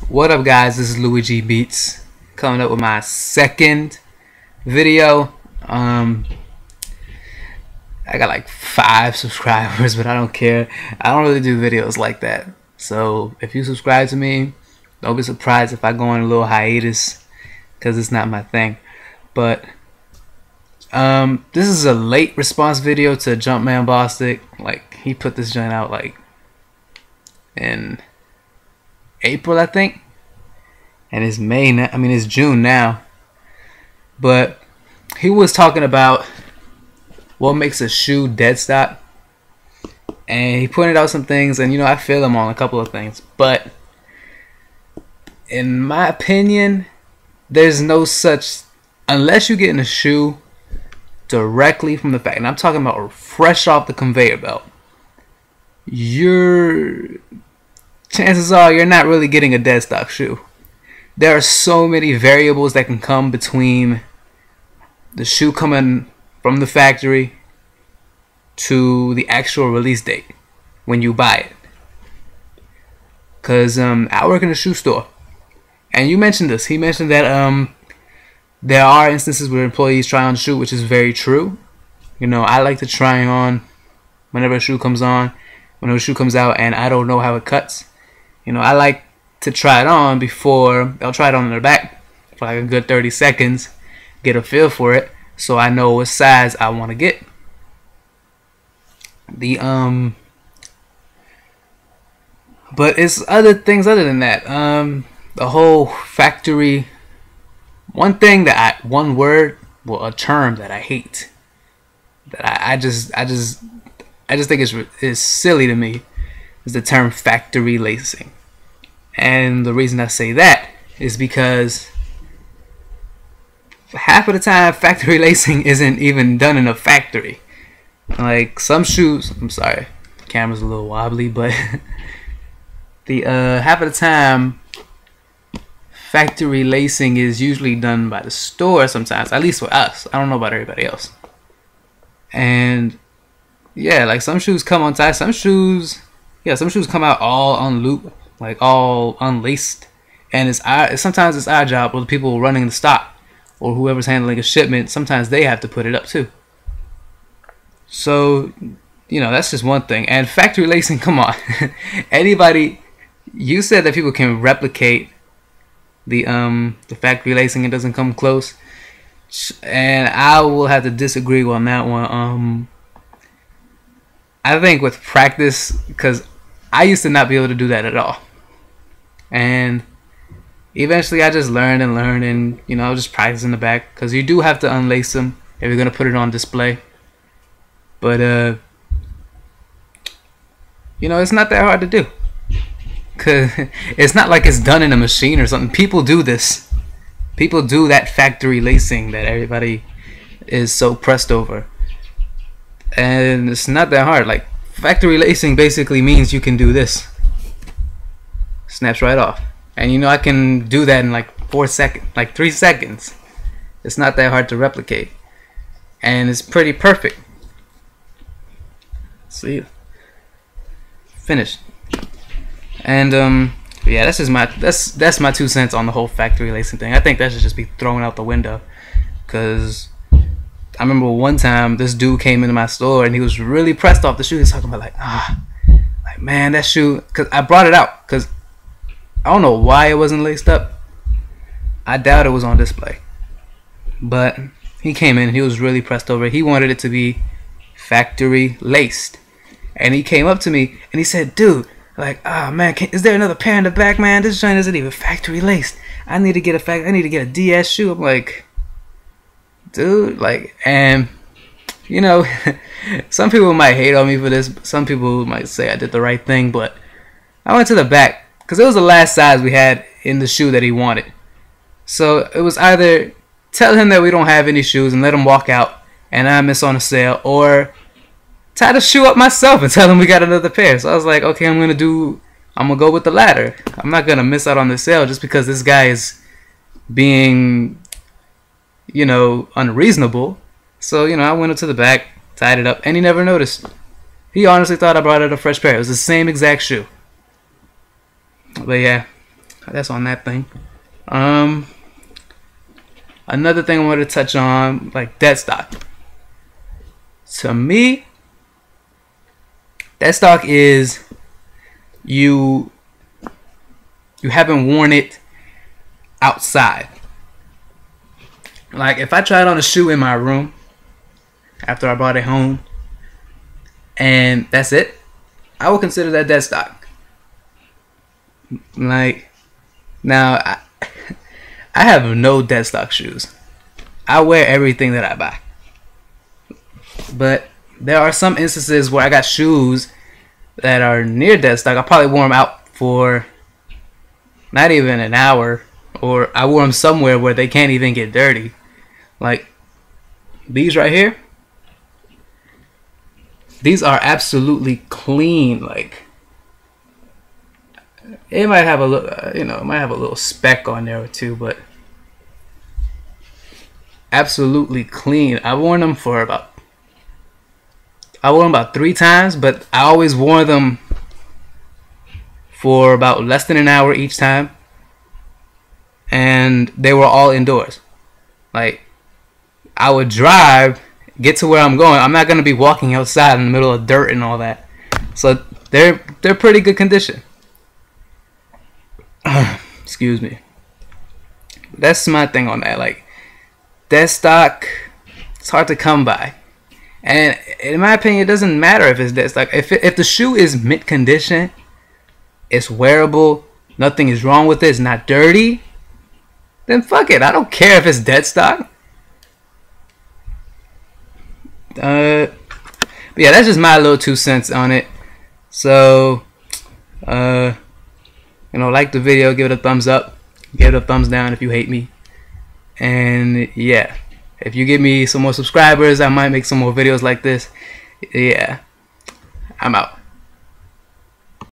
What up, guys? This is Luigi Beats coming up with my second video. I got like 5 subscribers, but I don't care. I don't really do videos like that. So if you subscribe to me, don't be surprised if I go on a little hiatus, because it's not my thing. But this is a late response video to Jumpmanbostic. Like, he put this joint out like in April, I think, and it's May now. I mean, it's June now. But he was talking about what makes a shoe dead stock, and he pointed out some things, and I feel him on a couple of things. But in my opinion, there's no such, unless you get in a shoe directly from the factory, and I'm talking about fresh off the conveyor belt, chances are you're not really getting a dead stock shoe. There are so many variables that can come between the shoe coming from the factory to the actual release date when you buy it. Because I work in a shoe store, and you mentioned this. He mentioned that there are instances where employees try on the shoe, which is very true. I like to try on whenever a shoe comes out, and I don't know how it cuts. I like to try it on before. I'll try it on their back for like a good 30 seconds, get a feel for it, so I know what size I want to get. But it's other things other than that. The whole factory. One term that I hate, that I just think is silly to me, is the term factory lacing. And the reason I say that is because half of the time factory lacing isn't even done in a factory. Like some shoes, I'm sorry, the camera's a little wobbly, but the half of the time factory lacing is usually done by the store sometimes, at least for us. I don't know about everybody else. And yeah, like some shoes come on tight, some shoes come out all on loop, like all unlaced, and sometimes it's our job, or the people running the stock, or whoever's handling a shipment, sometimes they have to put it up too. So that's just one thing. And factory lacing, come on. Anybody, you said that people can replicate the factory lacing, it doesn't come close, and I will have to disagree on that one. I think with practice, because I used to not be able to do that at all, and eventually I just learned, and I was just practicing the back, because you do have to unlace them if you're gonna put it on display. But it's not that hard to do, because it's not like it's done in a machine or something. People do this. People do that factory lacing that everybody is so pressed over, and it's not that hard. Like, factory lacing basically means you can do this, snaps right off, and I can do that in like 3 seconds. It's not that hard to replicate, and it's pretty perfect. See, finished. And yeah, that's my 2 cents on the whole factory lacing thing. I think that should just be thrown out the window, because I remember one time this dude came into my store and he was really pressed off the shoe. He's talking about like man, that shoe, because I brought it out because I don't know why it wasn't laced up. I doubt it was on display, but he came in and he was really pressed over it. He wanted it to be factory laced, and he came up to me and he said, dude, like, man, is there another pair in the back, man? This joint isn't even factory laced. I need to get a DS shoe. I'm like, dude, like, and some people might hate on me for this. Some people might say I did the right thing, but I went to the back because it was the last size we had in the shoe that he wanted. So it was either tell him that we don't have any shoes and let him walk out and I miss on a sale, or tie the shoe up myself and tell him we got another pair. So I was like, okay, I'm gonna go with the latter. I'm not gonna miss out on the sale just because this guy is being unreasonable. So I went up to the back, tied it up, and he never noticed. He honestly thought I brought out a fresh pair. It was the same exact shoe. But yeah, that's on that thing. Another thing I wanted to touch on, like DEADSTOCK. To me, DEADSTOCK is you haven't worn it outside. Like if I tried on a shoe in my room after I brought it home and that's it, I would consider that DEADSTOCK. Like now I have no DEADSTOCK shoes. I wear everything that I buy. But there are some instances where I got shoes that are near DEADSTOCK. I probably wore them out for not even an hour, or I wore them somewhere where they can't even get dirty. Like these right here. These are absolutely clean. Like it might have a little, it might have a little speck on there or two, but absolutely clean. I wore them about 3 times, but I always wore them for about less than an hour each time, and they were all indoors. Like I would drive, get to where I'm going. I'm not gonna be walking outside in the middle of dirt and all that, so they're pretty good condition. Excuse me. That's my thing on that. Like DEADSTOCK, it's hard to come by. And in my opinion, it doesn't matter if it's DEADSTOCK. If the shoe is mint condition, it's wearable, nothing is wrong with it, it's not dirty, then fuck it. I don't care if it's DEADSTOCK. But yeah, that's just my little 2 cents on it. So, like the video, give it a thumbs up, give it a thumbs down if you hate me. And yeah, if you give me some more subscribers, I might make some more videos like this. Yeah, I'm out.